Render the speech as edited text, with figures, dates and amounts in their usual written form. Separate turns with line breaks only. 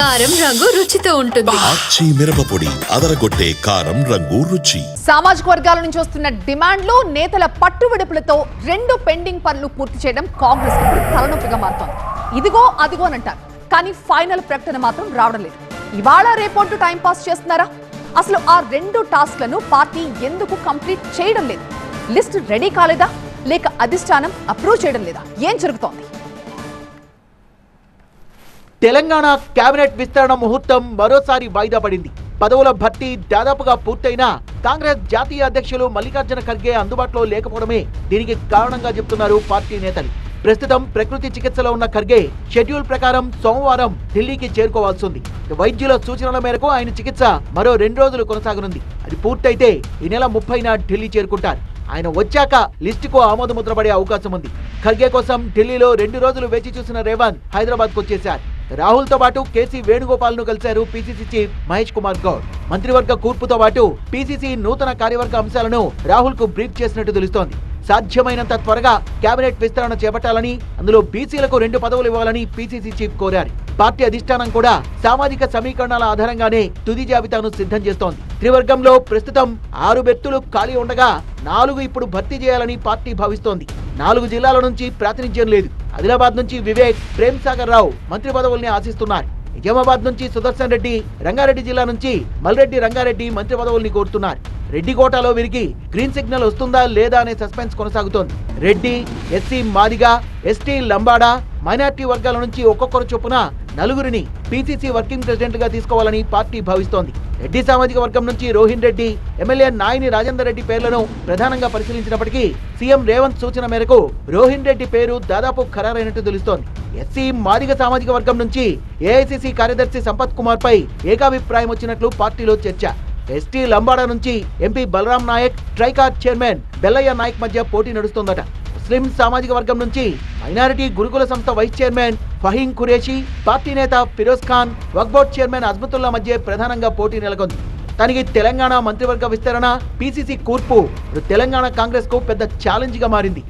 కారం రంగు రుచితో ఉంటుంది.
ఆచి మిరపపొడి అదరగొట్టే కారం రంగు రుచి.
సామాజిక వర్గాల నుంచి వస్తున్న డిమాండ్లు, నేతల పట్టువిడుపులతో 2 పెండింగ్ పనులు పూర్తి చేయడం కాంగ్రెస్ తలనొప్పిగా మారుతోంది. ఇదిగో అదిగో అంటారు, కానీ ఫైనల్ ప్రకటన మాత్రం రావడం లేదు. ఇవాళ రేపొంటూ టైం పాస్ చేస్తున్నారా? అసలు ఆ 2 టాస్క్లను పార్టీ ఎందుకు కంప్లీట్ చేయడం లేదు? లిస్ట్ రెడీ కాలేదా, లేక అధిష్టానం అప్రూవ్ చేయడం లేదా? ఏం జరుగుతోంది?
తెలంగాణ కేబినెట్ విస్తరణ ముహూర్తం మరోసారి వాయిదా పడింది. పదవుల భర్తీ దాదాపుగా పూర్తయినా కాంగ్రెస్ జాతీయ అధ్యక్షులు మల్లికార్జున ఖర్గే అందుబాటులో లేకపోవడమే దీనికి కారణంగా చెప్తున్నారు పార్టీ నేతలు. ప్రస్తుతం ప్రకృతి చికిత్సలో ఉన్న ఖర్గే షెడ్యూల్ ప్రకారం సోమవారం ఢిల్లీకి చేరుకోవాల్సి ఉంది. వైద్యుల సూచనల మేరకు ఆయన చికిత్స మరో 2 రోజులు కొనసాగనుంది. అది పూర్తయితే ఈ నెల 30న ఢిల్లీ చేరుకుంటారు. ఆయన వచ్చాక లిస్టుకు ఆమోదముద్ర పడే అవకాశం ఉంది. ఖర్గే కోసం ఢిల్లీలో 2 రోజులు వేచి చూసిన రేవంత్ హైదరాబాద్కు వచ్చేశారు. రాహుల్ తో పాటు కేసీ వేణుగోపాల్ ను కలిశారు పీసీసీ చీఫ్ మహేష్ కుమార్ గౌడ్. మంత్రివర్గ కూర్పుతో పాటు పీసీసీ నూతన కార్యవర్గ అంశాలను రాహుల్ కు బ్రీఫ్ చేసినట్టు తెలుస్తోంది. సాధ్యమైనంత త్వరగా కేబినెట్ విస్తరణ చేపట్టాలని, అందులో బీసీలకు 2 పదవులు ఇవ్వాలని పీసీసీ చీఫ్ కోరారు. పార్టీ అధిష్టానం కూడా సామాజిక సమీకరణాల ఆధారంగానే తుది జాబితాను సిద్ధం చేస్తోంది. త్రివర్గంలో ప్రస్తుతం 6 బెర్తులు ఖాళీ ఉండగా 4 ఇప్పుడు భర్తీ చేయాలని పార్టీ భావిస్తోంది. 4 జిల్లాల నుంచి ప్రాతినిధ్యం లేదు. ఆదిలాబాద్ నుంచి వివేక్, ప్రేమ్ సాగర్ రావు మంత్రి పదవుల్ని ఆశిస్తున్నారు. నిజామాబాద్ నుంచి సుదర్శన్ రెడ్డి, రంగారెడ్డి జిల్లా నుంచి మల్రెడ్డి రంగారెడ్డి మంత్రి పదవుల్ని కోరుతున్నారు. రెడ్డి కోటాలో వీరికి గ్రీన్ సిగ్నల్ వస్తుందా లేదా అనే సస్పెన్స్ కొనసాగుతోంది. Reddy, SC Madiga, ST Lambada, minority వర్గాల నుంచి ఒక్కొక్కరు చొప్పున 4 పీసీసీ వర్కింగ్ ప్రెసిడెంట్ గా తీసుకోవాలని పార్టీ భావిస్తోంది. రెడ్డి సామాజిక వర్గం నుంచి రోహిన్ రెడ్డి, ఎమ్మెల్యే నాయని రాజేందర్ రెడ్డి పేర్లను ప్రధానంగా పరిశీలించినప్పటికీ సీఎం రేవంత్ సూచన మేరకు రోహిన్ రెడ్డి పేరు దాదాపు ఖరారైనట్టు తెలుస్తోంది. ఎస్సీ మాదిగ సామాజిక వర్గం నుంచి ఏఐసీసీ కార్యదర్శి సంపత్ కుమార్ పై ఏకాభిప్రాయం వచ్చినట్లు పార్టీలో చర్చ. ఎస్టీ లంబాడా నుంచి ఎంపీ బలరాం నాయక్, ట్రైకార్ చైర్మన్ బెల్లయ్య నాయక్ మధ్య పోటీ నడుస్తోందట. ముస్లిం సామాజిక వర్గం నుంచి మైనారిటీ గురుకుల సంస్థ vice chairman Faheem Qureshi, party నేత ఫిరోజ్ ఖాన్, వక్ఫ్ బోర్డ్ చైర్మన్ అజ్మతుల్లా మధ్య ప్రధానంగా పోటీ నెలకొంది. తనకి తెలంగాణ మంత్రివర్గ విస్తరణ, పీసీసీ కూర్పు తెలంగాణ కాంగ్రెస్ కు పెద్ద ఛాలెంజ్ గా మారింది.